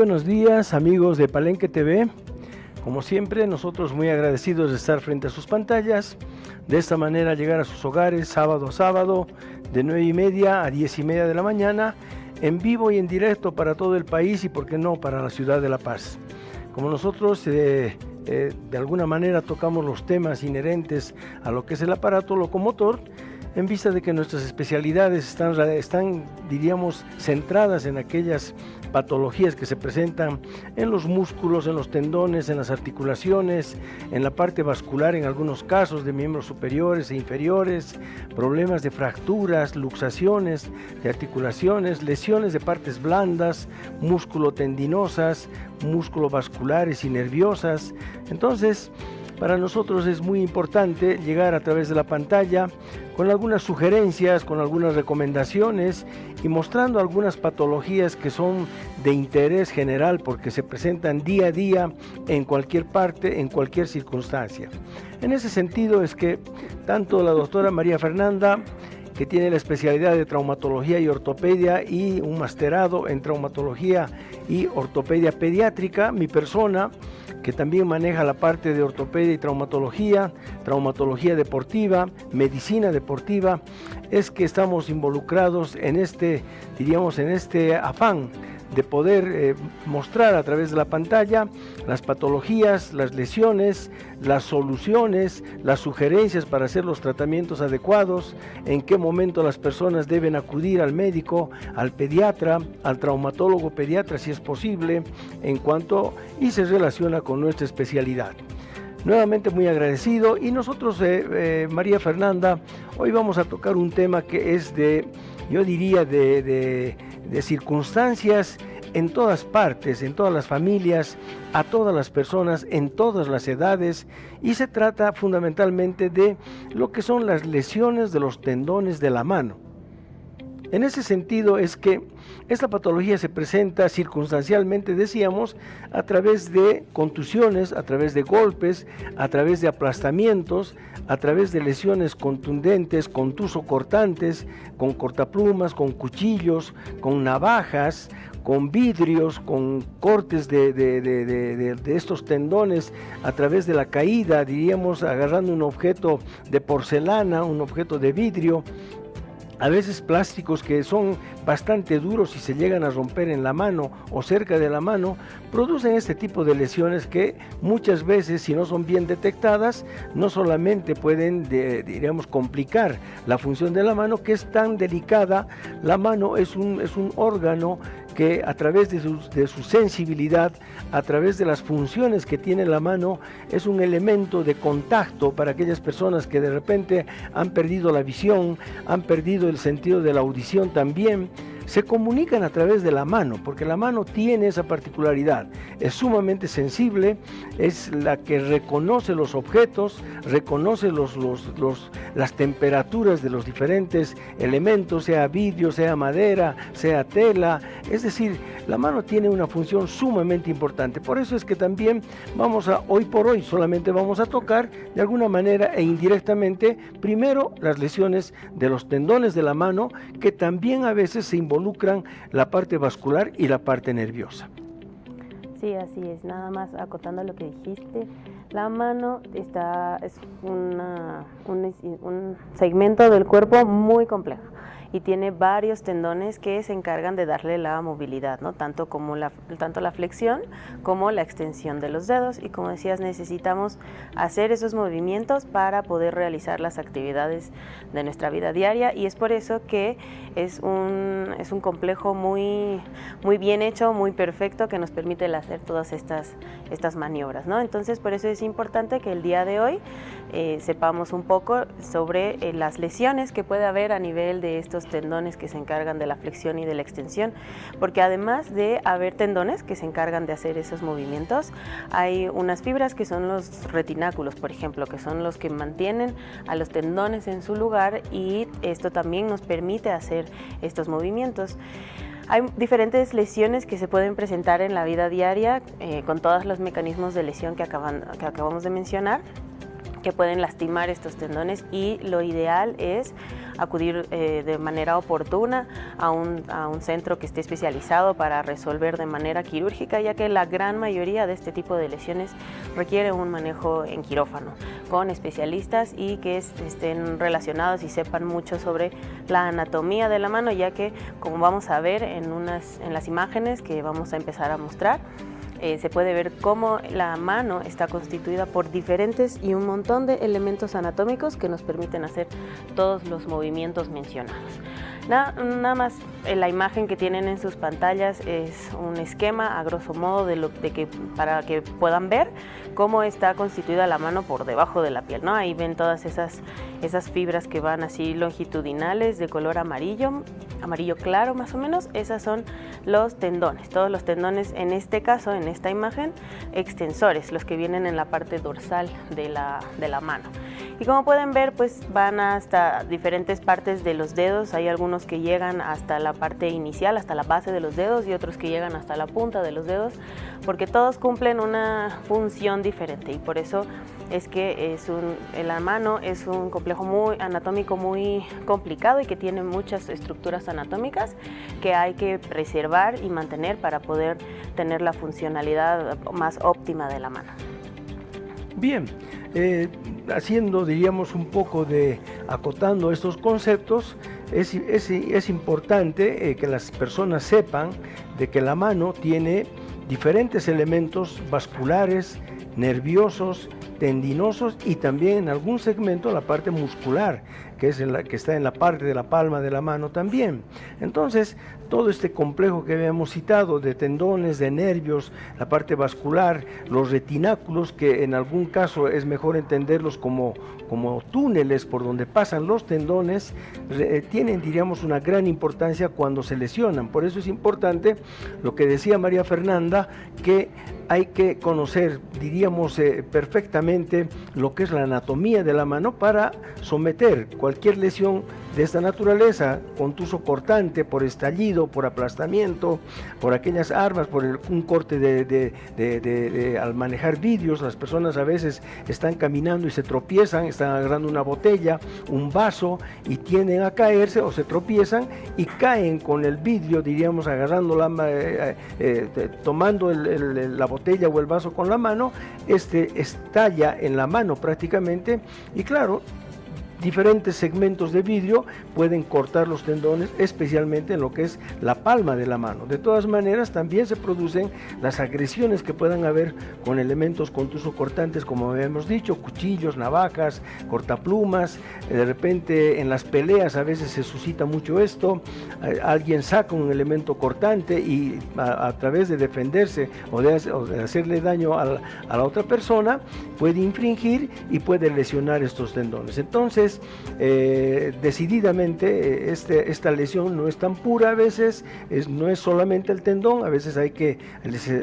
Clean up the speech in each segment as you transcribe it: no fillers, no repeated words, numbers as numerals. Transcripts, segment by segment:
buenos días, amigos de Palenque TV. Como siempre, nosotros muy agradecidos de estar frente a sus pantallas. De esta manera llegar a sus hogares sábado a sábado de 9:30 a 10:30 de la mañana, en vivo y en directo para todo el país y, por qué no, para la ciudad de La Paz. Como nosotros de alguna manera tocamos los temas inherentes a lo que es el aparato locomotor, en vista de que nuestras especialidades están, diríamos, centradas en aquellas patologías que se presentan en los músculos, en los tendones, en las articulaciones, en la parte vascular en algunos casos de miembros superiores e inferiores, problemas de fracturas, luxaciones de articulaciones, lesiones de partes blandas, músculo-tendinosas, músculo-vasculares y nerviosas. Entonces, para nosotros es muy importante llegar a través de la pantalla con algunas sugerencias, con algunas recomendaciones y mostrando algunas patologías que son de interés general porque se presentan día a día en cualquier parte, en cualquier circunstancia. En ese sentido es que tanto la doctora María Fernanda, que tiene la especialidad de traumatología y ortopedia y un masterado en traumatología y ortopedia pediátrica, mi persona, que también maneja la parte de ortopedia y traumatología deportiva, medicina deportiva, es que estamos involucrados en este afán de poder mostrar a través de la pantalla las patologías, las lesiones, las soluciones, las sugerencias para hacer los tratamientos adecuados, en qué momento las personas deben acudir al médico, al pediatra, al traumatólogo pediatra si es posible, y se relaciona con nuestra especialidad. Nuevamente muy agradecido, y nosotros, María Fernanda, hoy vamos a tocar un tema que es de circunstancias en todas partes, en todas las familias, a todas las personas, en todas las edades, y se trata fundamentalmente de lo que son las lesiones de los tendones de la mano. En ese sentido es que esta patología se presenta circunstancialmente, decíamos, a través de contusiones, a través de golpes, a través de aplastamientos, a través de lesiones contundentes, contusocortantes, con cortaplumas, con cuchillos, con navajas, con vidrios, con cortes de estos tendones a través de la caída, diríamos, agarrando un objeto de porcelana, un objeto de vidrio, a veces plásticos que son bastante duros y se llegan a romper en la mano o cerca de la mano, producen este tipo de lesiones que muchas veces, si no son bien detectadas, no solamente pueden, diríamos, complicar la función de la mano, que es tan delicada. La mano es un órgano que a través de su sensibilidad, a través de las funciones que tiene la mano, es un elemento de contacto para aquellas personas que de repente han perdido la visión, han perdido el sentido de la audición también. Se comunican a través de la mano, porque la mano tiene esa particularidad, es sumamente sensible, es la que reconoce los objetos, reconoce las temperaturas de los diferentes elementos, sea vidrio, sea madera, sea tela, es decir, la mano tiene una función sumamente importante. Por eso es que también hoy por hoy solamente vamos a tocar de alguna manera e indirectamente, primero las lesiones de los tendones de la mano, que también a veces se involucran la parte vascular y la parte nerviosa. Sí, así es. Nada más acotando lo que dijiste, la mano es un segmento del cuerpo muy complejo y tiene varios tendones que se encargan de darle la movilidad, ¿no? Tanto la flexión como la extensión de los dedos, y como decías, necesitamos hacer esos movimientos para poder realizar las actividades de nuestra vida diaria, y es por eso que es un complejo muy bien hecho, muy perfecto, que nos permite hacer todas estas maniobras, ¿no? Entonces, por eso es importante que el día de hoy sepamos un poco sobre las lesiones que puede haber a nivel de estos tendones que se encargan de la flexión y de la extensión, porque además de haber tendones que se encargan de hacer esos movimientos, hay unas fibras que son los retináculos, por ejemplo, que son los que mantienen a los tendones en su lugar, y esto también nos permite hacer estos movimientos. Hay diferentes lesiones que se pueden presentar en la vida diaria con todos los mecanismos de lesión que acabamos de mencionar, que pueden lastimar estos tendones, y lo ideal es acudir de manera oportuna a un centro que esté especializado para resolver de manera quirúrgica, ya que la gran mayoría de este tipo de lesiones requiere un manejo en quirófano con especialistas y que estén relacionados y sepan mucho sobre la anatomía de la mano, ya que, como vamos a ver en las imágenes que vamos a empezar a mostrar, se puede ver cómo la mano está constituida por diferentes y un montón de elementos anatómicos que nos permiten hacer todos los movimientos mencionados. Nada más, la imagen que tienen en sus pantallas es un esquema a grosso modo para que puedan ver cómo está constituida la mano por debajo de la piel, ¿no? Ahí ven todas esas fibras que van así longitudinales de color amarillo claro más o menos. Esas son los tendones, todos los tendones, en este caso, en esta imagen, extensores, los que vienen en la parte dorsal de la mano. Y como pueden ver, pues van hasta diferentes partes de los dedos. Hay algunos que llegan hasta la parte inicial, hasta la base de los dedos, y otros que llegan hasta la punta de los dedos, porque todos cumplen una función diferente, y por eso es que la mano es un complejo anatómico muy complicado y que tiene muchas estructuras anatómicas que hay que preservar y mantener para poder tener la funcionalidad más óptima de la mano. Bien, haciendo, diríamos, un poco acotando estos conceptos, es importante que las personas sepan de que la mano tiene diferentes elementos vasculares, nerviosos, tendinosos, y también en algún segmento la parte muscular, que está en la parte de la palma de la mano también. Entonces, todo este complejo que habíamos citado de tendones, de nervios, la parte vascular, los retináculos, que en algún caso es mejor entenderlos como túneles por donde pasan los tendones, tienen, diríamos, una gran importancia cuando se lesionan. Por eso es importante lo que decía María Fernanda, que hay que conocer, diríamos, perfectamente lo que es la anatomía de la mano para someter cualquier lesión de esta naturaleza, contuso cortante, por estallido, por aplastamiento, por aquellas armas, por un corte al manejar vidrios. Las personas a veces están caminando y se tropiezan, están agarrando una botella, un vaso, y tienden a caerse o se tropiezan y caen con el vidrio, diríamos, agarrando tomando la botella o el vaso con la mano, estalla en la mano prácticamente, y claro, diferentes segmentos de vidrio pueden cortar los tendones, especialmente en lo que es la palma de la mano. De todas maneras, también se producen las agresiones que puedan haber con elementos contuso-cortantes, como habíamos dicho, cuchillos, navajas, cortaplumas. De repente en las peleas a veces se suscita mucho esto, alguien saca un elemento cortante y a través de defenderse o de hacerle daño a la otra persona, puede infringir y puede lesionar estos tendones. Entonces, decididamente esta lesión no es tan pura a veces, no es solamente el tendón, a veces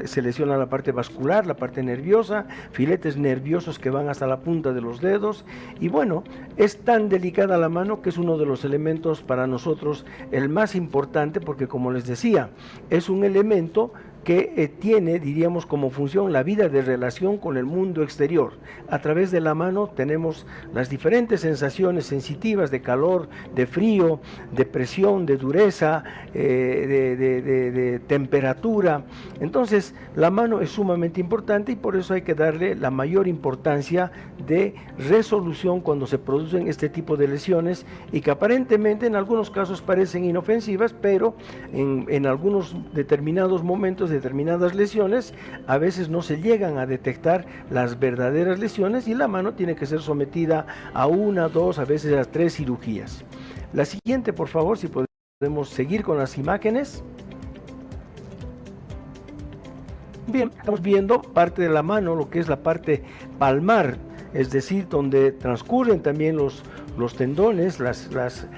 se lesiona la parte vascular, la parte nerviosa, filetes nerviosos que van hasta la punta de los dedos, y bueno, es tan delicada la mano que es uno de los elementos para nosotros el más importante, porque, como les decía, es un elemento que tiene, diríamos, como función la vida de relación con el mundo exterior. A través de la mano tenemos las diferentes sensaciones sensitivas de calor, de frío, de presión, de dureza, de temperatura. Entonces, la mano es sumamente importante, y por eso hay que darle la mayor importancia de resolución cuando se producen este tipo de lesiones, y que aparentemente en algunos casos parecen inofensivas, pero en algunos determinados momentos, determinadas lesiones, a veces no se llegan a detectar las verdaderas lesiones, y la mano tiene que ser sometida a 1, 2, a veces a 3 cirugías. La siguiente, por favor, si podemos seguir con las imágenes. Bien, estamos viendo parte de la mano, lo que es la parte palmar, es decir, donde transcurren también los tendones, las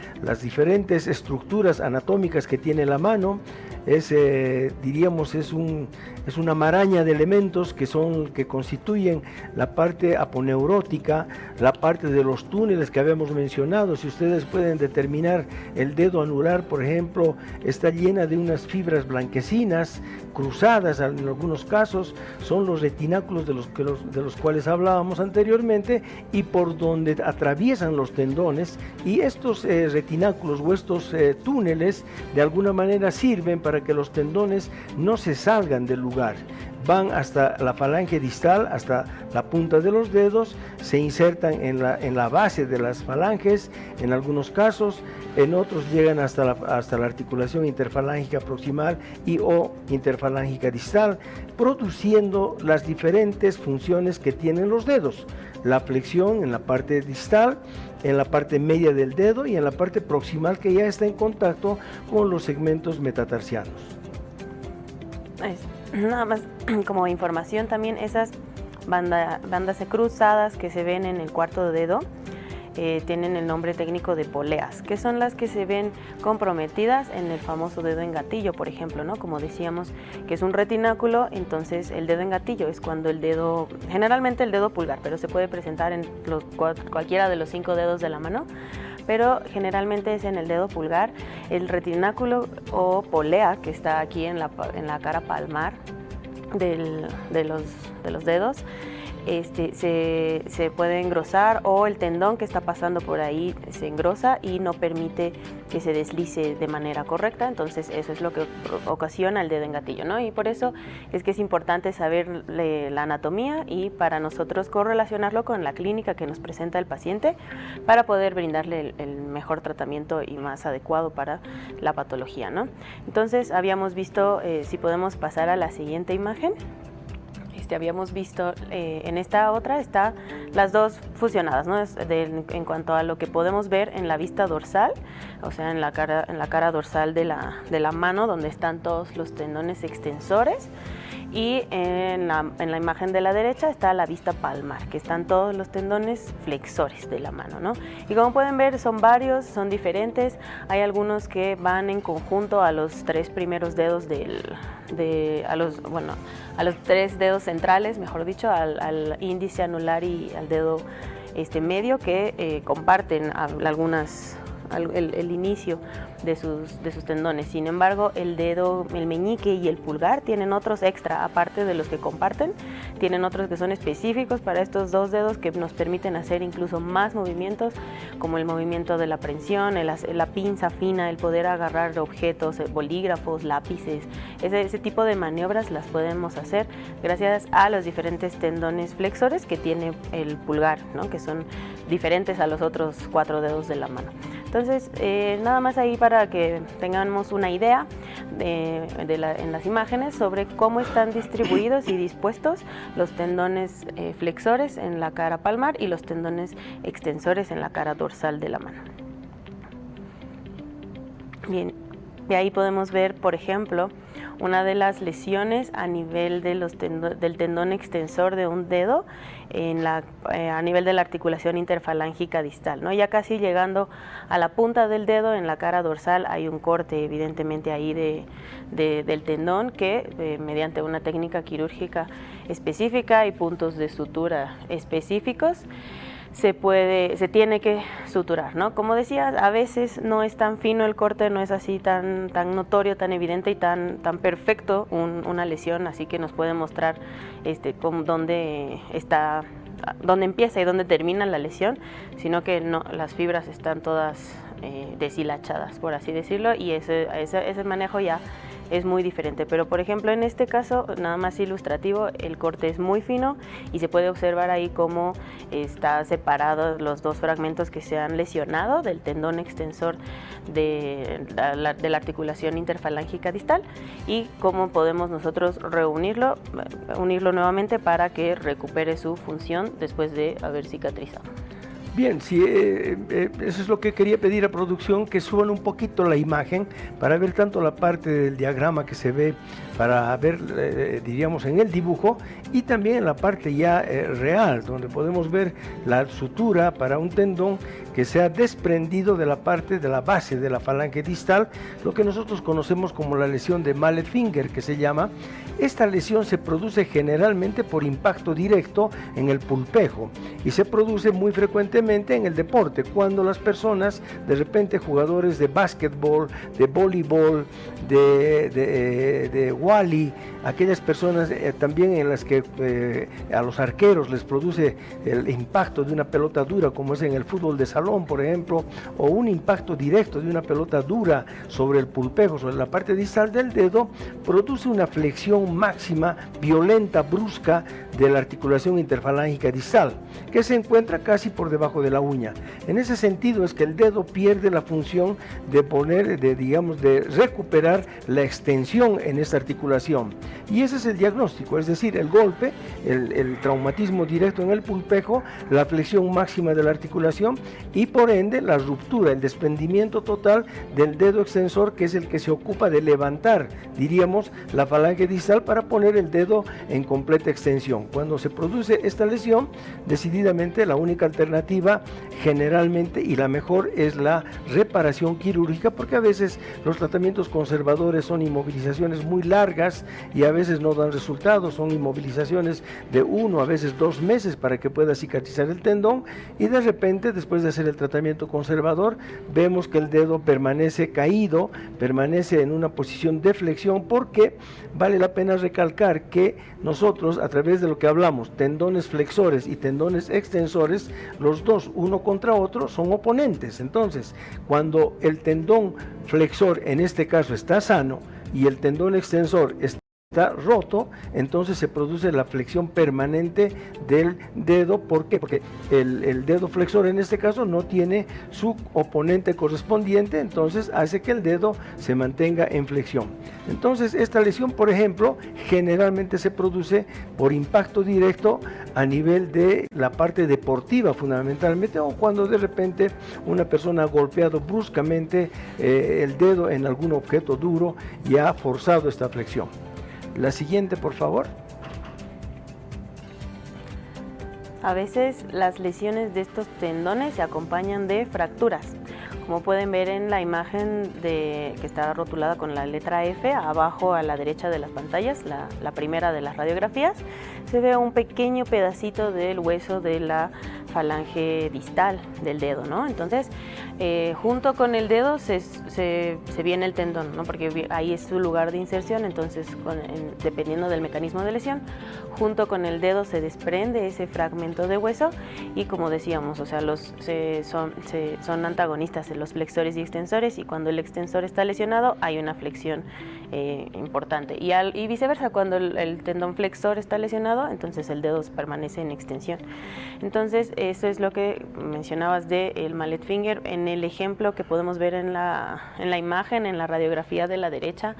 diferentes estructuras anatómicas que tiene la mano. diríamos, es una maraña de elementos que constituyen la parte aponeurótica, la parte de los túneles que habíamos mencionado. Si ustedes pueden determinar, el dedo anular, por ejemplo, está llena de unas fibras blanquecinas, cruzadas en algunos casos, son los retináculos de los cuales hablábamos anteriormente, y por donde atraviesan los tendones, y estos retináculos o estos túneles de alguna manera sirven para que los tendones no se salgan del lugar. Van hasta la falange distal, hasta la punta de los dedos, se insertan en la base de las falanges, en algunos casos, en otros llegan hasta la articulación interfalángica proximal y o interfalángica distal, produciendo las diferentes funciones que tienen los dedos: la flexión en la parte distal, en la parte media del dedo y en la parte proximal, que ya está en contacto con los segmentos metatarsianos. Nada más como información también, esas bandas cruzadas que se ven en el cuarto dedo tienen el nombre técnico de poleas, que son las que se ven comprometidas en el famoso dedo en gatillo, por ejemplo, ¿no? Como decíamos, que es un retináculo. Entonces el dedo en gatillo es cuando el dedo, generalmente el dedo pulgar, pero se puede presentar en cualquiera de los 5 dedos de la mano, pero generalmente es en el dedo pulgar, el retináculo o polea que está aquí en la cara palmar de los dedos. Se puede engrosar, o el tendón que está pasando por ahí se engrosa y no permite que se deslice de manera correcta. Entonces eso es lo que ocasiona el dedo en gatillo, ¿no? Y por eso es que es importante saber la anatomía y para nosotros correlacionarlo con la clínica que nos presenta el paciente para poder brindarle el mejor tratamiento y más adecuado para la patología, ¿no? Entonces habíamos visto, si podemos pasar a la siguiente imagen. Habíamos visto en esta otra, está las dos fusionadas, ¿no? En cuanto a lo que podemos ver en la vista dorsal, o sea, en la cara dorsal de la mano, donde están todos los tendones extensores, y en la imagen de la derecha está la vista palmar, que están todos los tendones flexores de la mano, ¿no? Y como pueden ver, son varios, son diferentes. Hay algunos que van en conjunto a los 3 primeros dedos a los 3 dedos centrales, mejor dicho, al índice anular y al dedo medio, que comparten el inicio de sus tendones. Sin embargo, el meñique y el pulgar tienen otros extra, aparte de los que comparten, tienen otros que son específicos para estos 2 dedos, que nos permiten hacer incluso más movimientos, como el movimiento de la prensión, la pinza fina, el poder agarrar objetos, bolígrafos, lápices. Ese tipo de maniobras las podemos hacer gracias a los diferentes tendones flexores que tiene el pulgar, ¿no? Que son diferentes a los otros 4 dedos de la mano. Entonces, nada más ahí para que tengamos una idea en las imágenes sobre cómo están distribuidos y dispuestos los tendones flexores en la cara palmar y los tendones extensores en la cara dorsal de la mano. Bien, de ahí podemos ver, por ejemplo, una de las lesiones a nivel del tendón extensor de un dedo a nivel de la articulación interfalángica distal, ¿no? Ya casi llegando a la punta del dedo, en la cara dorsal hay un corte evidentemente ahí del tendón que mediante una técnica quirúrgica específica y puntos de sutura específicos se tiene que suturar, ¿no? Como decía, a veces no es tan fino el corte, no es así tan notorio, tan evidente y tan perfecto una lesión, así que nos puede mostrar dónde empieza y dónde termina la lesión, sino que no, las fibras están todas deshilachadas, por así decirlo, y ese manejo ya es muy diferente. Pero por ejemplo, en este caso, nada más ilustrativo, el corte es muy fino y se puede observar ahí cómo está separado los 2 fragmentos que se han lesionado del tendón extensor de la articulación interfalángica distal, y cómo podemos nosotros unirlo nuevamente para que recupere su función después de haber cicatrizado. Bien, sí, eso es lo que quería pedir a producción, que suban un poquito la imagen para ver tanto la parte del diagrama que se ve, para ver, diríamos, en el dibujo, y también en la parte ya real, donde podemos ver la sutura para un tendón que se ha desprendido de la parte de la base de la falange distal, lo que nosotros conocemos como la lesión de mallet finger, que se llama. Esta lesión se produce generalmente por impacto directo en el pulpejo y se produce muy frecuentemente en el deporte, cuando las personas, de repente jugadores de básquetbol, de voleibol, de wally, aquellas personas también en las que a los arqueros les produce el impacto de una pelota dura, como es en el fútbol de salón, por ejemplo, o un impacto directo de una pelota dura sobre el pulpejo, sobre la parte distal del dedo, produce una flexión máxima, violenta, brusca de la articulación interfalángica distal, que se encuentra casi por debajo de la uña. En ese sentido es que el dedo pierde la función de de recuperar la extensión en esta articulación. Y ese es el diagnóstico, es decir, el golpe, el traumatismo directo en el pulpejo, la flexión máxima de la articulación y por ende la ruptura, el desprendimiento total del dedo extensor, que es el que se ocupa de levantar, diríamos, la falange distal para poner el dedo en completa extensión. Cuando se produce esta lesión, decididamente la única alternativa generalmente y la mejor es la reparación quirúrgica, porque a veces los tratamientos conservadores son inmovilizaciones muy largas y a veces no dan resultados, son inmovilizaciones de 1 a veces 2 meses para que pueda cicatrizar el tendón, y de repente después de hacer el tratamiento conservador vemos que el dedo permanece caído, permanece en una posición de flexión, porque vale la pena recalcar que nosotros, a través de lo que hablamos, tendones flexores y tendones extensores, los dos uno contra otro son oponentes. Entonces, cuando el tendón flexor en este caso está sano y el tendón extensor está roto, entonces se produce la flexión permanente del dedo. ¿Por qué? Porque el dedo flexor en este caso no tiene su oponente correspondiente, entonces hace que el dedo se mantenga en flexión. Entonces esta lesión, por ejemplo, generalmente se produce por impacto directo a nivel de la parte deportiva fundamentalmente, o cuando de repente una persona ha golpeado bruscamente el dedo en algún objeto duro y ha forzado esta flexión. La siguiente, por favor. A veces las lesiones de estos tendones se acompañan de fracturas. Como pueden ver en la imagen que está rotulada con la letra F, abajo a la derecha de las pantallas, la primera de las radiografías, se ve un pequeño pedacito del hueso de la falange distal del dedo, ¿no? Entonces, junto con el dedo se viene el tendón, ¿no? Porque ahí es su lugar de inserción, entonces dependiendo del mecanismo de lesión, junto con el dedo se desprende ese fragmento de hueso y, como decíamos, o sea, son antagonistas los flexores y extensores, y cuando el extensor está lesionado hay una flexión importante, y viceversa, cuando el tendón flexor está lesionado, entonces el dedo permanece en extensión. Entonces eso es lo que mencionabas del mallet finger. En el ejemplo que podemos ver en la imagen, en la radiografía de la derecha,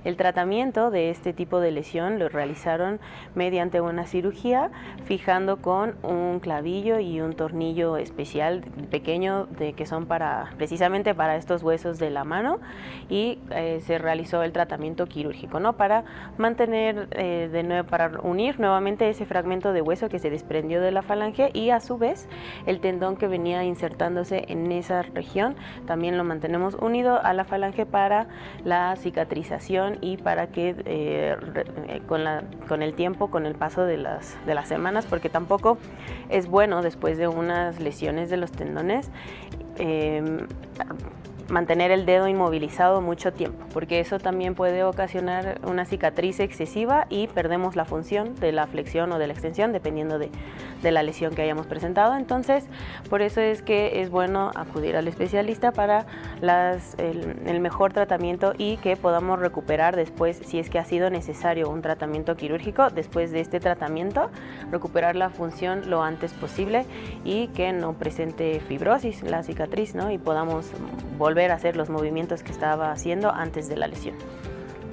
el tratamiento de este tipo de lesión lo realizaron mediante una cirugía, fijando con un clavillo y un tornillo especial pequeño que son precisamente para estos huesos de la mano, y se realizó el tratamiento quirúrgico, ¿no? Para mantener para unir nuevamente ese fragmento de hueso que se desprendió de la falange, y a su vez el tendón que venía insertándose en esa región también lo mantenemos unido a la falange para la cicatrización y para que con el tiempo, con el paso de las semanas, porque tampoco es bueno después de unas lesiones de los tendones mantener el dedo inmovilizado mucho tiempo, porque eso también puede ocasionar una cicatriz excesiva y perdemos la función de la flexión o de la extensión dependiendo de la lesión que hayamos presentado. Entonces, por eso es que es bueno acudir al especialista para el mejor tratamiento, y que podamos recuperar después, si es que ha sido necesario un tratamiento quirúrgico, después de este tratamiento recuperar la función lo antes posible y que no presente fibrosis la cicatriz, ¿no? Y podamos volver a hacer los movimientos que estaba haciendo antes de la lesión.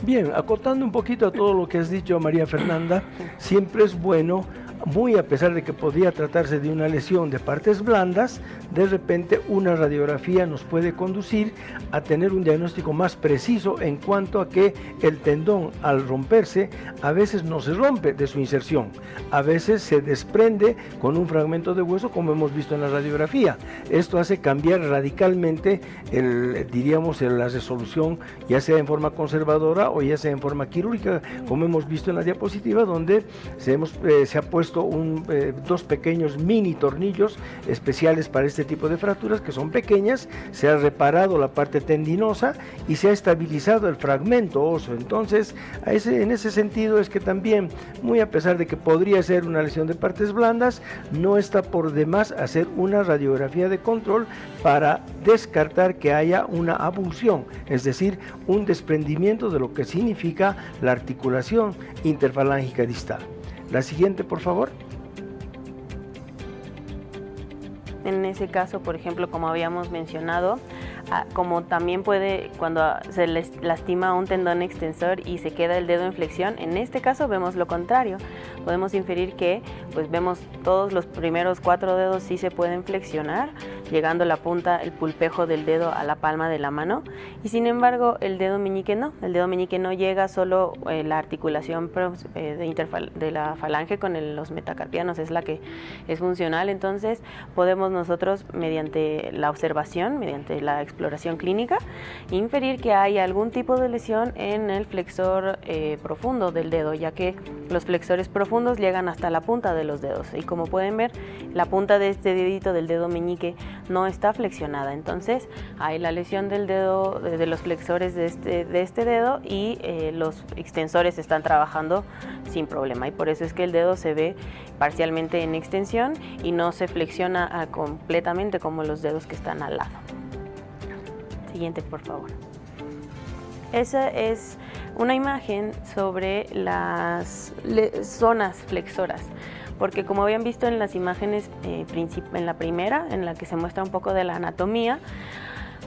Bien, acotando un poquito a todo lo que has dicho, María Fernanda, siempre es bueno muy a pesar de que podría tratarse de una lesión de partes blandas, de repente una radiografía nos puede conducir a tener un diagnóstico más preciso en cuanto a que el tendón, al romperse, a veces no se rompe de su inserción, a veces se desprende con un fragmento de hueso, como hemos visto en la radiografía. Esto hace cambiar radicalmente la resolución, ya sea en forma conservadora o ya sea en forma quirúrgica, como hemos visto en la diapositiva, donde se ha puesto dos pequeños mini tornillos especiales para este tipo de fracturas, que son pequeñas. Se ha reparado la parte tendinosa y se ha estabilizado el fragmento óseo. Entonces, en ese sentido es que también, muy a pesar de que podría ser una lesión de partes blandas, no está por demás hacer una radiografía de control para descartar que haya una abulsión, es decir, un desprendimiento de lo que significa la articulación interfalángica distal. La siguiente, por favor. En ese caso, por ejemplo, como habíamos mencionado, como también puede, cuando se les lastima un tendón extensor y se queda el dedo en flexión, en este caso vemos lo contrario. Podemos inferir que, pues vemos todos los primeros 4 dedos sí se pueden flexionar, llegando la punta, el pulpejo del dedo a la palma de la mano, y sin embargo el dedo meñique no. El dedo meñique no llega, solo la articulación de la falange con los metacarpianos es la que es funcional. Entonces podemos nosotros, mediante la observación, mediante la exploración clínica, inferir que hay algún tipo de lesión en el flexor profundo del dedo, ya que los flexores profundos llegan hasta la punta de los dedos, y como pueden ver, la punta de este dedito del dedo meñique no está flexionada. Entonces hay la lesión del dedo, de los flexores de este dedo, y los extensores están trabajando sin problema, y por eso es que el dedo se ve parcialmente en extensión y no se flexiona completamente como los dedos que están al lado. Siguiente, por favor. Esa es una imagen sobre las zonas flexoras, porque como habían visto en las imágenes, en la primera, en la que se muestra un poco de la anatomía,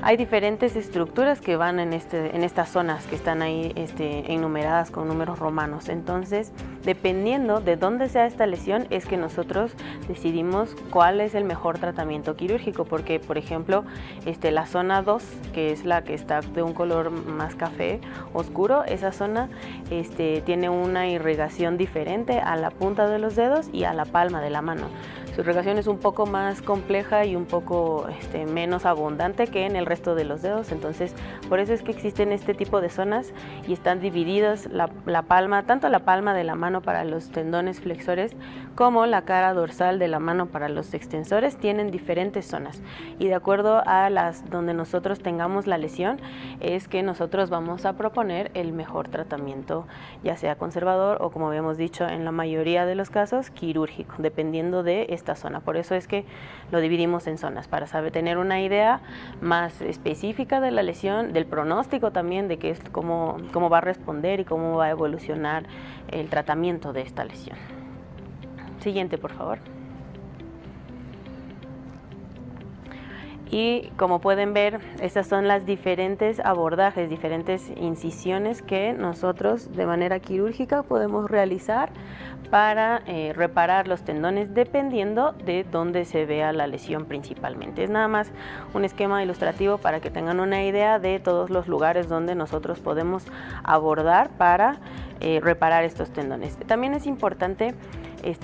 hay diferentes estructuras que van en estas zonas que están ahí enumeradas con números romanos. Entonces, dependiendo de dónde sea esta lesión, es que nosotros decidimos cuál es el mejor tratamiento quirúrgico, porque, por ejemplo, la zona 2, que es la que está de un color más café oscuro, esa zona tiene una irrigación diferente a la punta de los dedos y a la palma de la mano. Su irrigación es un poco más compleja y un poco menos abundante que en el resto de los dedos. Entonces, por eso es que existen este tipo de zonas y están divididas la palma, tanto la palma de la mano para los tendones flexores como la cara dorsal de la mano para los extensores, tienen diferentes zonas, y de acuerdo a donde nosotros tengamos la lesión es que nosotros vamos a proponer el mejor tratamiento, ya sea conservador o, como habíamos dicho, en la mayoría de los casos quirúrgico, dependiendo de esta zona. Por eso es que lo dividimos en zonas, para tener una idea más específica de la lesión, del pronóstico también, de cómo va a responder y cómo va a evolucionar el tratamiento de esta lesión. Siguiente, por favor. Y como pueden ver, estas son las diferentes abordajes, diferentes incisiones que nosotros de manera quirúrgica podemos realizar para reparar los tendones, dependiendo de dónde se vea la lesión principalmente. Es nada más un esquema ilustrativo para que tengan una idea de todos los lugares donde nosotros podemos abordar para reparar estos tendones. También es importante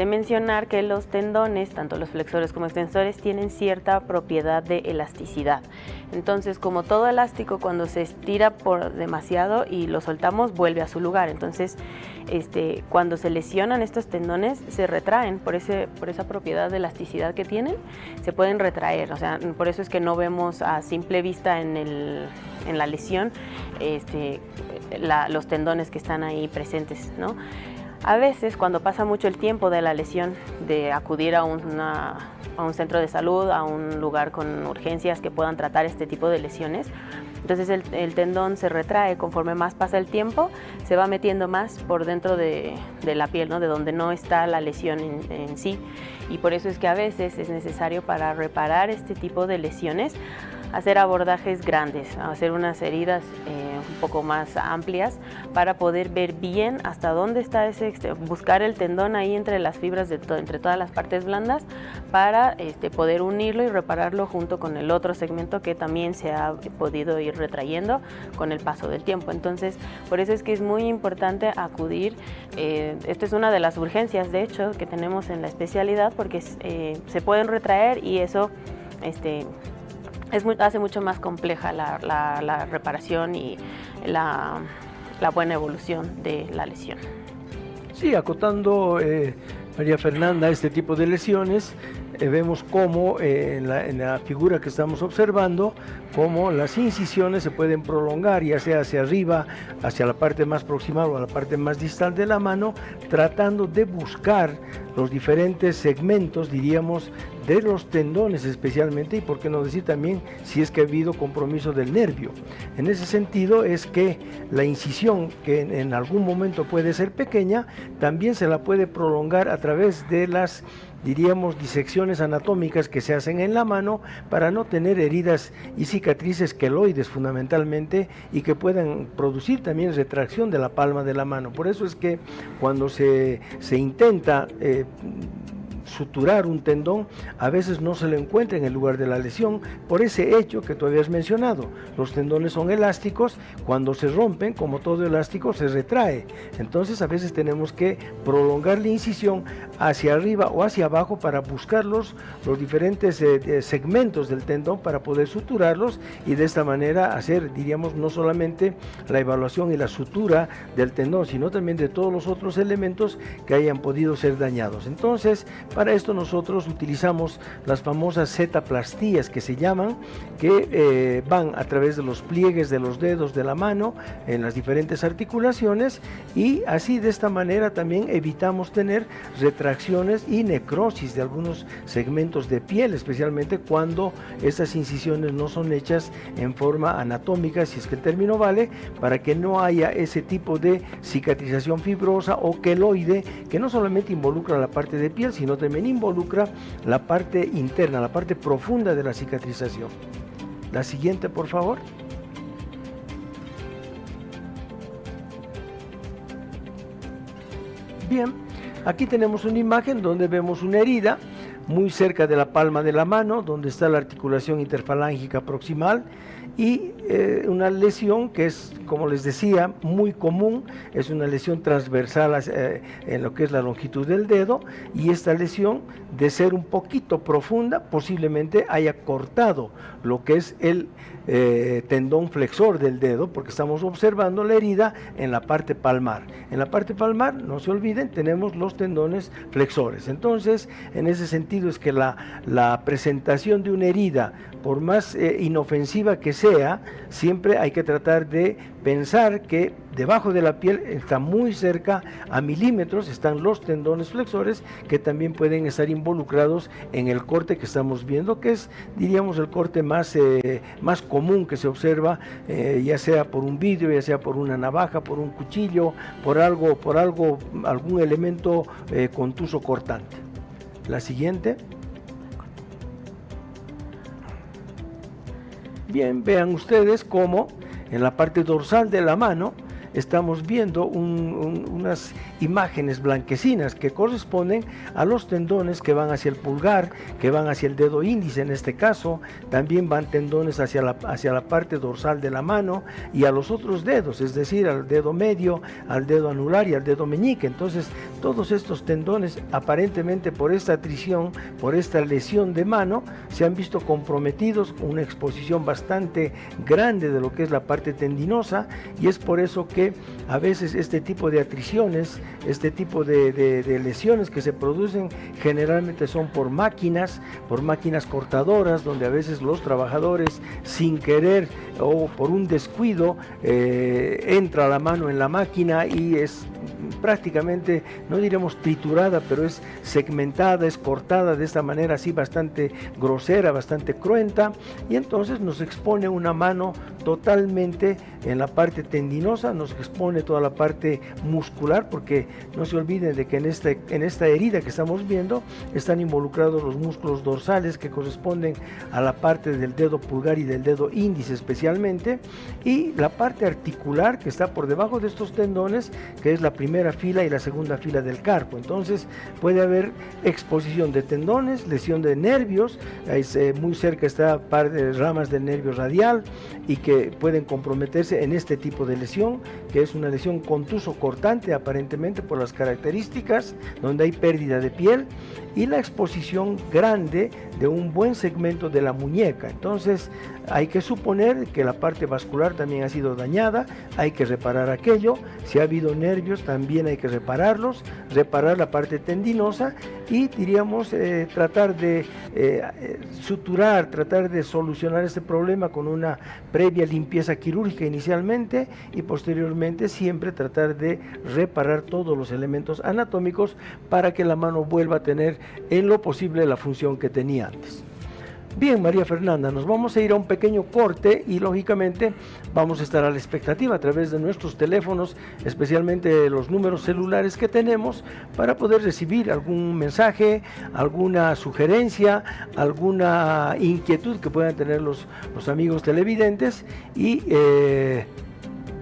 mencionar que los tendones, tanto los flexores como extensores, tienen cierta propiedad de elasticidad. Entonces, como todo elástico, cuando se estira por demasiado y lo soltamos, vuelve a su lugar. Entonces, cuando se lesionan estos tendones, se retraen por esa propiedad de elasticidad que tienen, se pueden retraer. O sea, por eso es que no vemos a simple vista en la lesión los tendones que están ahí presentes, ¿no? A veces, cuando pasa mucho el tiempo de la lesión, de acudir a un centro de salud, a un lugar con urgencias que puedan tratar este tipo de lesiones, entonces el tendón se retrae. Conforme más pasa el tiempo, se va metiendo más por dentro de la piel, ¿no? De donde no está la lesión en sí. Y por eso es que a veces es necesario, para reparar este tipo de lesiones, hacer abordajes grandes, hacer unas heridas un poco más amplias para poder ver bien hasta dónde está buscar el tendón ahí entre las fibras, entre todas las partes blandas, para poder unirlo y repararlo junto con el otro segmento que también se ha podido ir retrayendo con el paso del tiempo. Entonces, por eso es que es muy importante acudir. Esta es una de las urgencias, de hecho, que tenemos en la especialidad, porque se pueden retraer y eso hace mucho más compleja la reparación y la buena evolución de la lesión. Sí, acotando, María Fernanda, este tipo de lesiones, vemos cómo en la figura que estamos observando, cómo las incisiones se pueden prolongar, ya sea hacia arriba, hacia la parte más proximal o a la parte más distal de la mano, tratando de buscar los diferentes segmentos, diríamos, de los tendones especialmente, y por qué no decir también si es que ha habido compromiso del nervio. En ese sentido es que la incisión, que en algún momento puede ser pequeña, también se la puede prolongar a través de las, diríamos, disecciones anatómicas que se hacen en la mano para no tener heridas y cicatrices queloides fundamentalmente, y que puedan producir también retracción de la palma de la mano. Por eso es que cuando se intenta suturar un tendón, a veces no se lo encuentra en el lugar de la lesión, por ese hecho que tú habías mencionado. Los tendones son elásticos, cuando se rompen, como todo elástico, se retrae. Entonces a veces tenemos que prolongar la incisión hacia arriba o hacia abajo para buscar los diferentes segmentos del tendón para poder suturarlos, y de esta manera hacer, diríamos, no solamente la evaluación y la sutura del tendón, sino también de todos los otros elementos que hayan podido ser dañados. Entonces, para esto nosotros utilizamos las famosas Z-plastías, que se llaman, que van a través de los pliegues de los dedos de la mano en las diferentes articulaciones, y así de esta manera también evitamos tener retracciones y necrosis de algunos segmentos de piel, especialmente cuando estas incisiones no son hechas en forma anatómica, si es que el término vale, para que no haya ese tipo de cicatrización fibrosa o queloide, que no solamente involucra la parte de piel, sino también involucra la parte interna, la parte profunda de la cicatrización. La siguiente, por favor. Bien, aquí tenemos una imagen donde vemos una herida muy cerca de la palma de la mano, donde está la articulación interfalángica proximal, y una lesión que es, como les decía, muy común, es una lesión transversal en lo que es la longitud del dedo, y esta lesión, de ser un poquito profunda, posiblemente haya cortado lo que es el tendón flexor del dedo, porque estamos observando la herida en la parte palmar. En la parte palmar, no se olviden, tenemos los tendones flexores. Entonces, en ese sentido es que la presentación de una herida, por más inofensiva que sea, siempre hay que tratar de pensar que debajo de la piel, está muy cerca, a milímetros, están los tendones flexores, que también pueden estar involucrados en el corte que estamos viendo, que es, diríamos, el corte más común que se observa, ya sea por un vidrio, ya sea por una navaja, por un cuchillo, por algún elemento contuso cortante. La siguiente. Bien, vean ustedes cómo en la parte dorsal de la mano estamos viendo unas imágenes blanquecinas que corresponden a los tendones que van hacia el pulgar, que van hacia el dedo índice en este caso, también van tendones hacia la parte dorsal de la mano y a los otros dedos, es decir, al dedo medio, al dedo anular y al dedo meñique. Entonces, todos estos tendones, aparentemente por esta atrición, por esta lesión de mano, se han visto comprometidos con una exposición bastante grande de lo que es la parte tendinosa, y es por eso que a veces este tipo de atriciones, este tipo de lesiones que se producen, generalmente son por máquinas cortadoras, donde a veces los trabajadores, sin querer o por un descuido, entra la mano en la máquina y es prácticamente, no diremos triturada, pero es segmentada, es cortada de esta manera así bastante grosera, bastante cruenta, y entonces nos expone una mano totalmente en la parte tendinosa, nos expone toda la parte muscular, porque no se olviden de que en esta herida que estamos viendo están involucrados los músculos dorsales que corresponden a la parte del dedo pulgar y del dedo índice especialmente, y la parte articular que está por debajo de estos tendones, que es la primera fila y la segunda fila del carpo. Entonces puede haber exposición de tendones, lesión de nervios, muy cerca está ramas del nervio radial, y que pueden comprometerse en este tipo de lesión, que es una lesión contuso cortante aparentemente por las características, donde hay pérdida de piel, y la exposición grande de un buen segmento de la muñeca. Entonces hay que suponer que la parte vascular también ha sido dañada, hay que reparar aquello. Si ha habido nervios también hay que repararlos, reparar la parte tendinosa y diríamos tratar de suturar, tratar de solucionar este problema con una previa limpieza quirúrgica inicialmente, y posteriormente siempre tratar de reparar todos los elementos anatómicos para que la mano vuelva a tener en lo posible la función que tenía antes. Bien, María Fernanda, nos vamos a ir a un pequeño corte y lógicamente vamos a estar a la expectativa a través de nuestros teléfonos, especialmente los números celulares que tenemos, para poder recibir algún mensaje, alguna sugerencia, alguna inquietud que puedan tener los amigos televidentes, y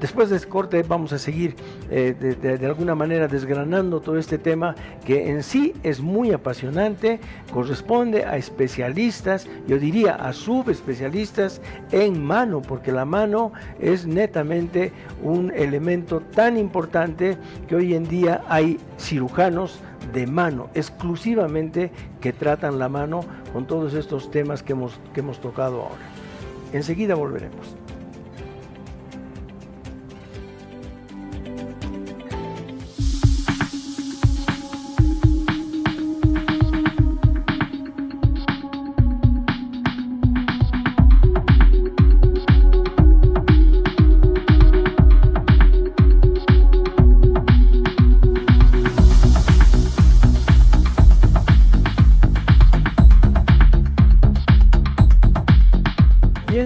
después de este corte vamos a seguir de alguna manera desgranando todo este tema, que en sí es muy apasionante, corresponde a especialistas, yo diría a subespecialistas en mano, porque la mano es netamente un elemento tan importante que hoy en día hay cirujanos de mano exclusivamente que tratan la mano con todos estos temas que hemos tocado ahora. Enseguida volveremos.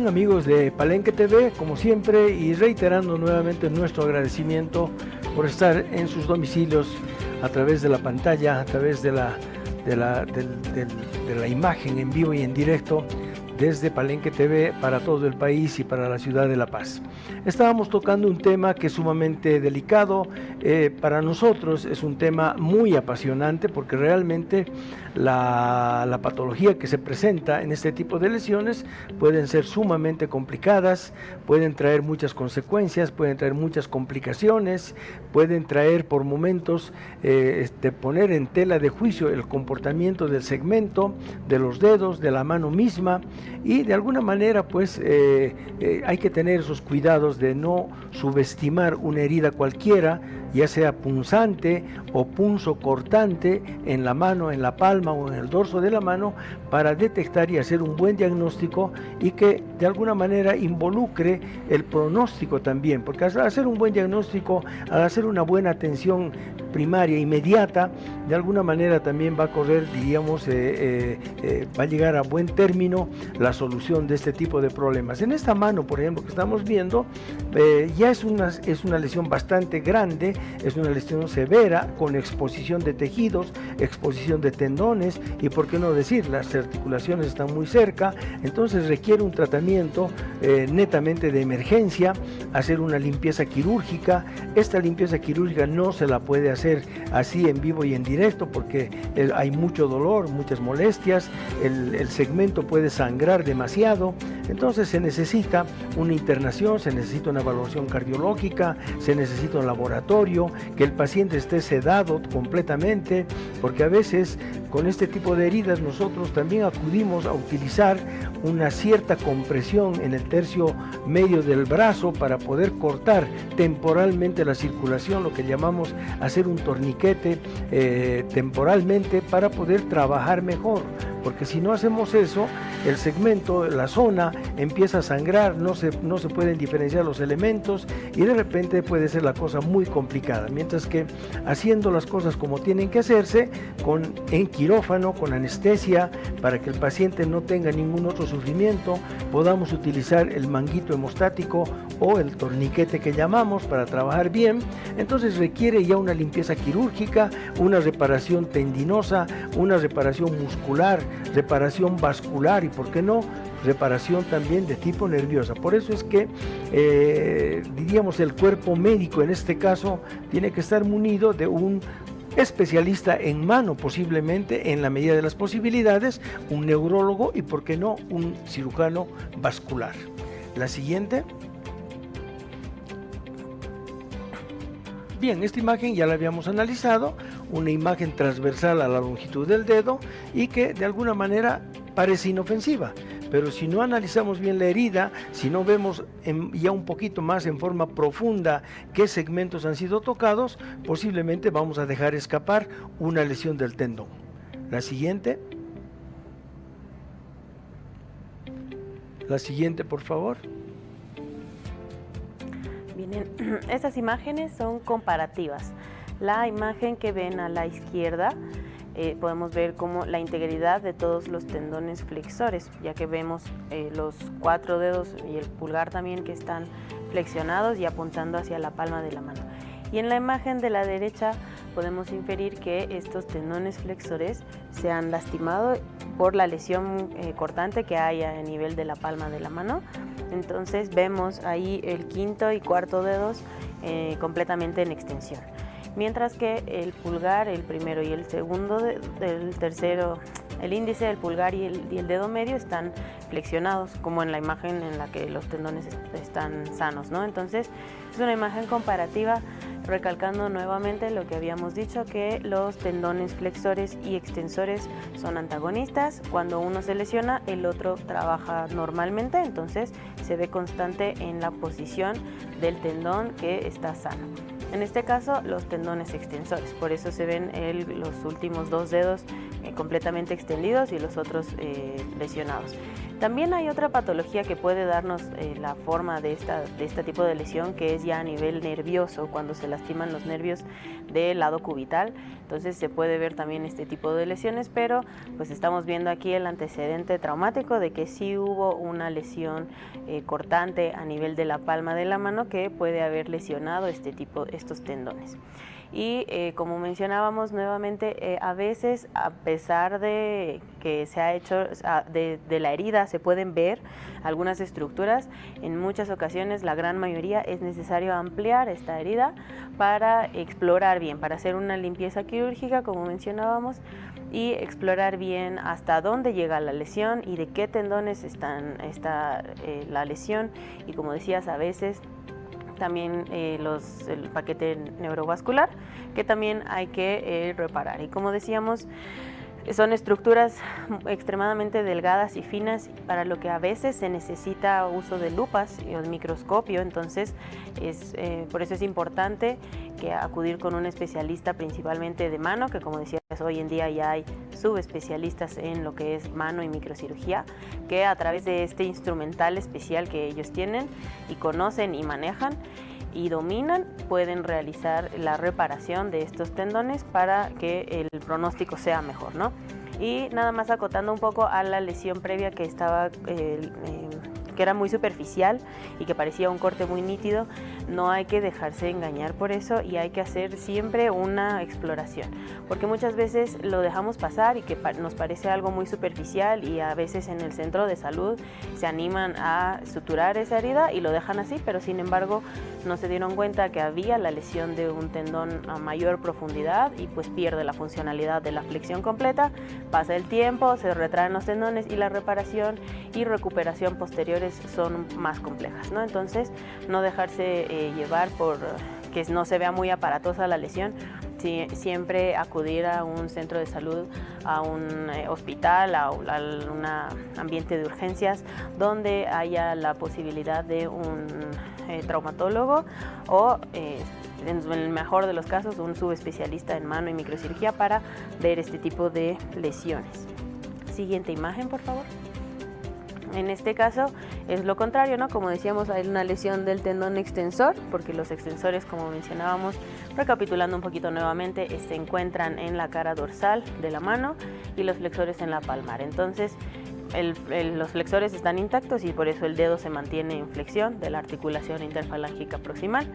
Amigos de Palenque TV, como siempre, y reiterando nuevamente nuestro agradecimiento por estar en sus domicilios a través de la pantalla, a través de la imagen en vivo y en directo desde Palenque TV para todo el país y para la ciudad de La Paz. Estábamos tocando un tema que es sumamente delicado, para nosotros es un tema muy apasionante, porque realmente la patología que se presenta en este tipo de lesiones pueden ser sumamente complicadas, pueden traer muchas consecuencias, pueden traer muchas complicaciones, pueden traer por momentos poner en tela de juicio el comportamiento del segmento, de los dedos, de la mano misma, y de alguna manera pues hay que tener esos cuidados de no subestimar una herida cualquiera, ya sea punzante o punzocortante en la mano, en la palma o en el dorso de la mano, para detectar y hacer un buen diagnóstico, y que de alguna manera involucre el pronóstico también, porque al hacer un buen diagnóstico, al hacer una buena atención primaria inmediata, de alguna manera también va a correr, diríamos, va a llegar a buen término la solución de este tipo de problemas. En esta mano, por ejemplo, que estamos viendo, ya es una lesión bastante grande, es una lesión severa, con exposición de tejidos, exposición de tendones, y por qué no decir, las articulaciones están muy cerca, entonces requiere un tratamiento netamente de emergencia, hacer una limpieza quirúrgica. Esta limpieza quirúrgica no se la puede hacer así en vivo y en directo, porque hay mucho dolor, muchas molestias, el segmento puede sangrar demasiado, entonces se necesita una internación, se necesita una evaluación cardiológica, se necesita un laboratorio, que el paciente esté sedado completamente, porque a veces con este tipo de heridas nosotros también acudimos a utilizar una cierta compresión en el tercio medio del brazo para poder cortar temporalmente la circulación, lo que llamamos hacer un torniquete temporalmente, para poder trabajar mejor, porque si no hacemos eso, el segmento, la zona empieza a sangrar, no se pueden diferenciar los elementos y de repente puede ser la cosa muy complicada, mientras que haciendo las cosas como tienen que hacerse, en quirófano, con anestesia, para que el paciente no tenga ningún otro sufrimiento, podamos utilizar el manguito hemostático o el torniquete que llamamos para trabajar bien. Entonces requiere ya una limpieza quirúrgica, una reparación tendinosa, una reparación muscular, reparación vascular y, ¿por qué no?, reparación también de tipo nerviosa. Por eso es que diríamos el cuerpo médico en este caso tiene que estar munido de un especialista en mano, posiblemente en la medida de las posibilidades, un neurólogo y, ¿por qué no?, un cirujano vascular. La siguiente. Bien, esta imagen ya la habíamos analizado, una imagen transversal a la longitud del dedo y que de alguna manera parece inofensiva, pero si no analizamos bien la herida, si no vemos ya un poquito más en forma profunda qué segmentos han sido tocados, posiblemente vamos a dejar escapar una lesión del tendón. La siguiente. La siguiente, por favor. Bien, estas imágenes son comparativas. La imagen que ven a la izquierda podemos ver como la integridad de todos los tendones flexores, ya que vemos los 4 dedos y el pulgar también que están flexionados y apuntando hacia la palma de la mano. Y en la imagen de la derecha podemos inferir que estos tendones flexores se han lastimado por la lesión cortante que hay a nivel de la palma de la mano. Entonces vemos ahí el quinto y cuarto dedos completamente en extensión. Mientras que el pulgar, el primero y el segundo, el tercero, el índice, el pulgar y el dedo medio están flexionados, como en la imagen en la que los tendones están sanos, ¿no? Entonces es una imagen comparativa, recalcando nuevamente lo que habíamos dicho, que los tendones flexores y extensores son antagonistas. Cuando uno se lesiona, el otro trabaja normalmente, entonces se ve constante en la posición del tendón que está sano. En este caso, los tendones extensores, por eso se ven los últimos 2 dedos completamente extendidos y los otros lesionados. También hay otra patología que puede darnos la forma de este tipo de lesión, que es ya a nivel nervioso, cuando se lastiman los nervios del lado cubital. Entonces se puede ver también este tipo de lesiones, pero pues estamos viendo aquí el antecedente traumático de que sí hubo una lesión cortante a nivel de la palma de la mano que puede haber lesionado estos tendones. Y como mencionábamos nuevamente, a veces, a pesar de que se ha hecho de la herida, se pueden ver algunas estructuras. En muchas ocasiones, la gran mayoría, es necesario ampliar esta herida para explorar bien, para hacer una limpieza quirúrgica, como mencionábamos, y explorar bien hasta dónde llega la lesión y de qué tendones está la lesión. Y como decías, a veces también el paquete neurovascular, que también hay que reparar. Y como decíamos, son estructuras extremadamente delgadas y finas, para lo que a veces se necesita uso de lupas y el microscopio. Entonces por eso es importante que acudir con un especialista, principalmente de mano, que como decías, hoy en día ya hay subespecialistas en lo que es mano y microcirugía, que a través de este instrumental especial que ellos tienen y conocen y manejan y dominan, pueden realizar la reparación de estos tendones para que el pronóstico sea mejor, ¿no? Y nada más acotando un poco a la lesión previa que estaba que era muy superficial y que parecía un corte muy nítido, no hay que dejarse engañar por eso y hay que hacer siempre una exploración, porque muchas veces lo dejamos pasar y que nos parece algo muy superficial, y a veces en el centro de salud se animan a suturar esa herida y lo dejan así, pero sin embargo no se dieron cuenta que había la lesión de un tendón a mayor profundidad y pues pierde la funcionalidad de la flexión completa. Pasa el tiempo, se retraen los tendones y la reparación y recuperación posteriores son más complejas, ¿no? Entonces, no dejarse llevar por que no se vea muy aparatosa la lesión, siempre acudir a un centro de salud, a un hospital, a un ambiente de urgencias donde haya la posibilidad de un traumatólogo o en el mejor de los casos un subespecialista en mano y microcirugía para ver este tipo de lesiones. Siguiente imagen, por favor. En este caso es lo contrario, ¿no? Como decíamos, hay una lesión del tendón extensor, porque los extensores, como mencionábamos, recapitulando un poquito nuevamente, se encuentran en la cara dorsal de la mano y los flexores en la palmar. Entonces, los flexores están intactos y por eso el dedo se mantiene en flexión de la articulación interfalángica proximal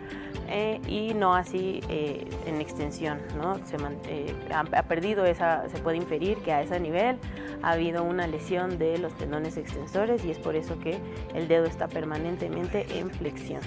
y no así en extensión, ¿no? Ha perdido se puede inferir que a ese nivel ha habido una lesión de los tendones extensores y es por eso que el dedo está permanentemente en flexión.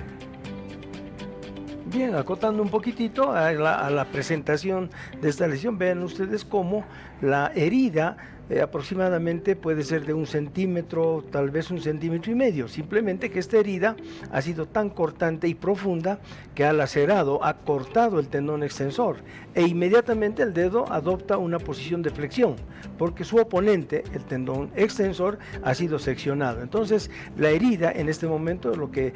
Bien, acotando un poquitito a la presentación de esta lesión, vean ustedes cómo la herida aproximadamente puede ser de 1 centímetro, tal vez 1,5 centímetros, simplemente que esta herida ha sido tan cortante y profunda que ha lacerado, ha cortado el tendón extensor e inmediatamente el dedo adopta una posición de flexión porque su oponente, el tendón extensor, ha sido seccionado. Entonces la herida en este momento, lo que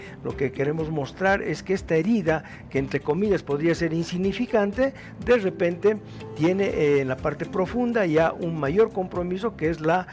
queremos mostrar es que esta herida, que entre comillas podría ser insignificante, de repente tiene en la parte profunda ya un mayor compromiso, que es la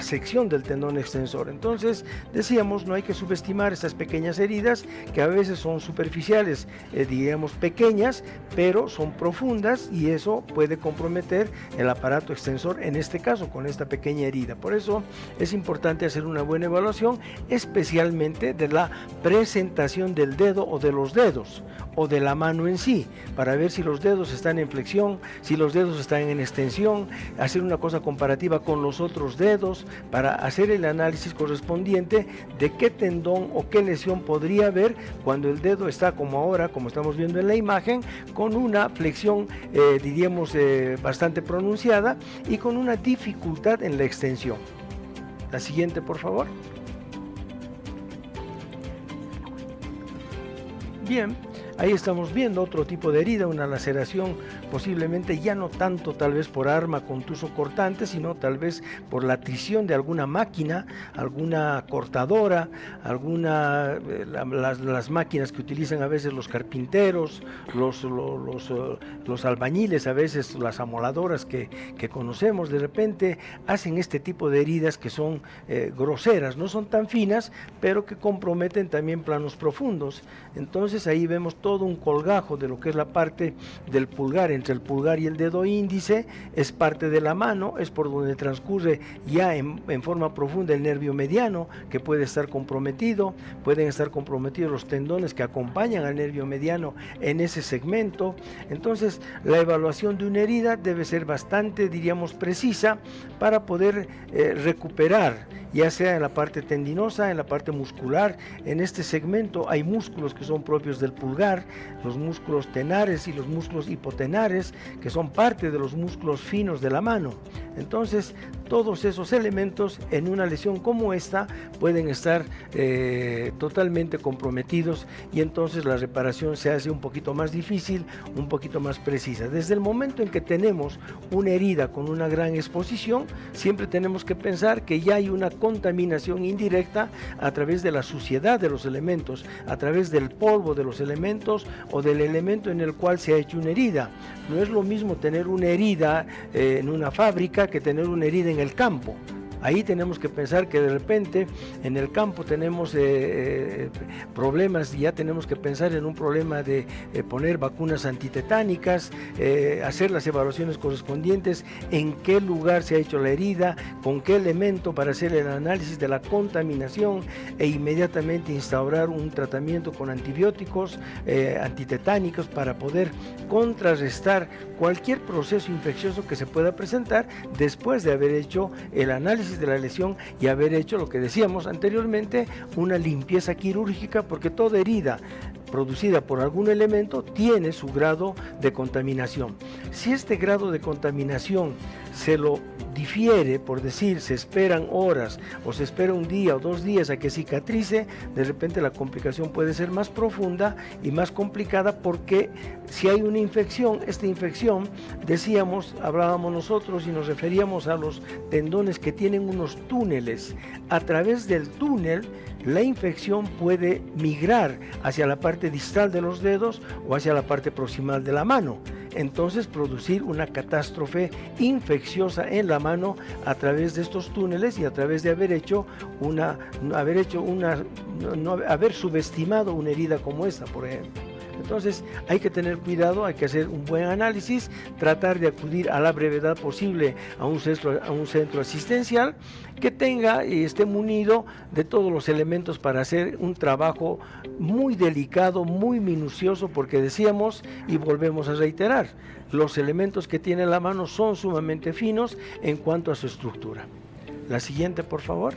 sección del tendón extensor. Entonces decíamos, no hay que subestimar estas pequeñas heridas que a veces son superficiales, digamos pequeñas, pero son profundas y eso puede comprometer el aparato extensor, en este caso con esta pequeña herida. Por eso es importante hacer una buena evaluación, especialmente de la presentación del dedo o de los dedos o de la mano en sí, para ver si los dedos están en flexión, si los dedos están en extensión, hacer una cosa comparativa con los otros dedos para hacer el análisis correspondiente de qué tendón o qué lesión podría haber cuando el dedo está como ahora, como estamos viendo en la imagen, con una flexión diríamos bastante pronunciada y con una dificultad en la extensión. La siguiente, por favor. Bien, ahí estamos viendo otro tipo de herida, una laceración posiblemente ya no tanto tal vez por arma contuso cortante, sino tal vez por la atrición de alguna máquina, alguna cortadora, las máquinas que utilizan a veces los carpinteros, los albañiles, a veces las amoladoras que conocemos, de repente hacen este tipo de heridas que son groseras, no son tan finas, pero que comprometen también planos profundos. Entonces ahí vemos todo un colgajo de lo que es la parte del pulgar, entre el pulgar y el dedo índice, es parte de la mano, es por donde transcurre ya en forma profunda el nervio mediano, que puede estar comprometido, pueden estar comprometidos los tendones que acompañan al nervio mediano en ese segmento. Entonces la evaluación de una herida debe ser bastante, diríamos, precisa para poder recuperar, ya sea en la parte tendinosa, en la parte muscular. En este segmento hay músculos que son propios del pulgar, los músculos tenares y los músculos hipotenares, que son parte de los músculos finos de la mano. Entonces, todos esos elementos en una lesión como esta pueden estar totalmente comprometidos y entonces la reparación se hace un poquito más difícil, un poquito más precisa. Desde el momento en que tenemos una herida con una gran exposición, siempre tenemos que pensar que ya hay una contaminación indirecta a través de la suciedad de los elementos, a través del polvo de los elementos o del elemento en el cual se ha hecho una herida. No es lo mismo tener una herida en una fábrica que tener una herida en el campo. Ahí tenemos que pensar que de repente en el campo tenemos problemas y ya tenemos que pensar en un problema de poner vacunas antitetánicas, hacer las evaluaciones correspondientes, en qué lugar se ha hecho la herida, con qué elemento para hacer el análisis de la contaminación e inmediatamente instaurar un tratamiento con antibióticos antitetánicos para poder contrarrestar cualquier proceso infeccioso que se pueda presentar después de haber hecho el análisis de la lesión y haber hecho lo que decíamos anteriormente, una limpieza quirúrgica, porque toda herida producida por algún elemento tiene su grado de contaminación. Si este grado de contaminación se lo difiere, por decir, se esperan horas o se espera un día o 2 días a que cicatrice, de repente la complicación puede ser más profunda y más complicada, porque si hay una infección, esta infección, decíamos, hablábamos nosotros y nos referíamos a los tendones que tienen unos túneles. A través del túnel la infección puede migrar hacia la parte distal de los dedos o hacia la parte proximal de la mano. entonces producir una catástrofe infecciosa en la mano a través de estos túneles y a través de haber subestimado una herida como esta, por ejemplo. Entonces hay que tener cuidado, hay que hacer un buen análisis, tratar de acudir a la brevedad posible a un centro asistencial que tenga y esté munido de todos los elementos para hacer un trabajo muy delicado, muy minucioso, porque decíamos y volvemos a reiterar, los elementos que tiene la mano son sumamente finos en cuanto a su estructura. La siguiente, por favor.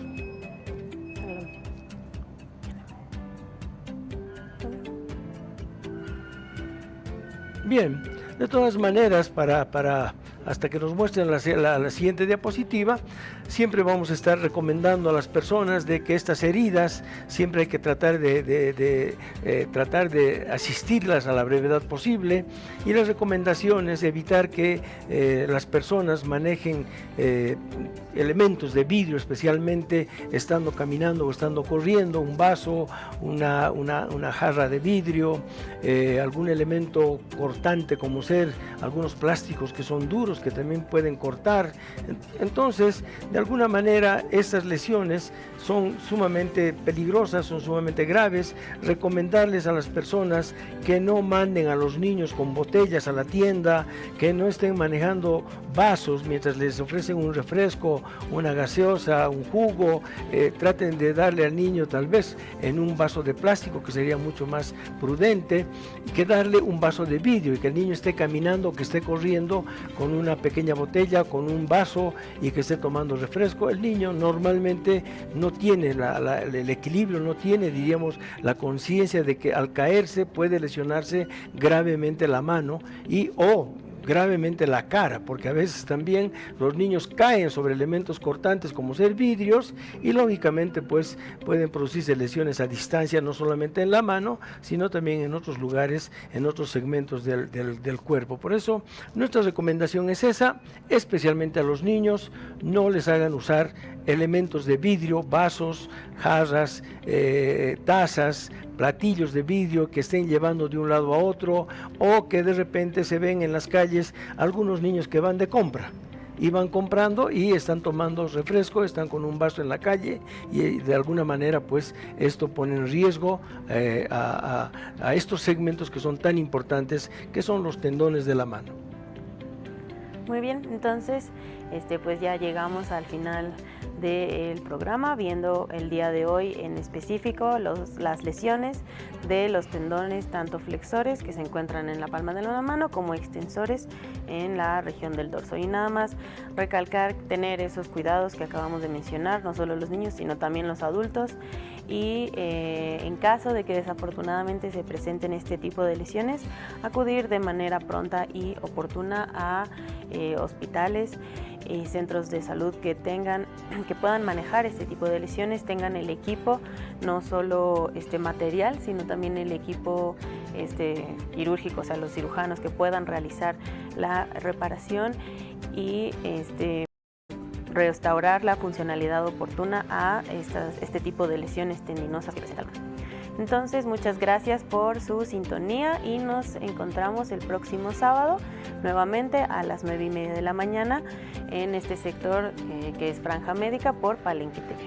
Bien, de todas maneras, hasta que nos muestren la siguiente diapositiva, siempre vamos a estar recomendando a las personas de que estas heridas siempre hay que tratar de asistirlas a la brevedad posible, y las recomendaciones evitar que las personas manejen elementos de vidrio, especialmente estando caminando o estando corriendo, un vaso, una jarra de vidrio, algún elemento cortante como ser algunos plásticos que son duros, que también pueden cortar. Entonces, de alguna manera, estas lesiones son sumamente peligrosas, son sumamente graves. Recomendarles a las personas que no manden a los niños con botellas a la tienda, que no estén manejando vasos mientras les ofrecen un refresco, una gaseosa, un jugo. Traten de darle al niño tal vez en un vaso de plástico, que sería mucho más prudente, que darle un vaso de vidrio, y que el niño esté caminando, que esté corriendo con una pequeña botella, con un vaso, y que esté tomando refresco. El niño normalmente no tiene el equilibrio, no tiene, diríamos, la conciencia de que al caerse puede lesionarse gravemente la mano o gravemente la cara, porque a veces también los niños caen sobre elementos cortantes como ser vidrios, y lógicamente pues pueden producirse lesiones a distancia, no solamente en la mano, sino también en otros lugares, en otros segmentos del cuerpo. Por eso nuestra recomendación es esa, especialmente a los niños: no les hagan usar elementos de vidrio, vasos, jarras, tazas, platillos de vidrio que estén llevando de un lado a otro, o que de repente se ven en las calles algunos niños que van de compra y van comprando y están tomando refresco, están con un vaso en la calle, y de alguna manera pues esto pone en riesgo a estos segmentos que son tan importantes, que son los tendones de la mano. Muy bien, entonces pues ya llegamos al final del programa, viendo el día de hoy en específico las lesiones de los tendones, tanto flexores, que se encuentran en la palma de la mano, como extensores en la región del dorso. Y nada más recalcar, tener esos cuidados que acabamos de mencionar, no solo los niños, sino también los adultos. Y en caso de que desafortunadamente se presenten este tipo de lesiones, acudir de manera pronta y oportuna a hospitales y centros de salud que puedan manejar este tipo de lesiones, tengan el equipo, no solo material, sino también el equipo quirúrgico, o sea, los cirujanos que puedan realizar la reparación y restaurar la funcionalidad oportuna a este tipo de lesiones tendinosas que presentan. Entonces, muchas gracias por su sintonía, y nos encontramos el próximo sábado nuevamente a las 9:30 de la mañana en este sector que es Franja Médica por Palenque TV.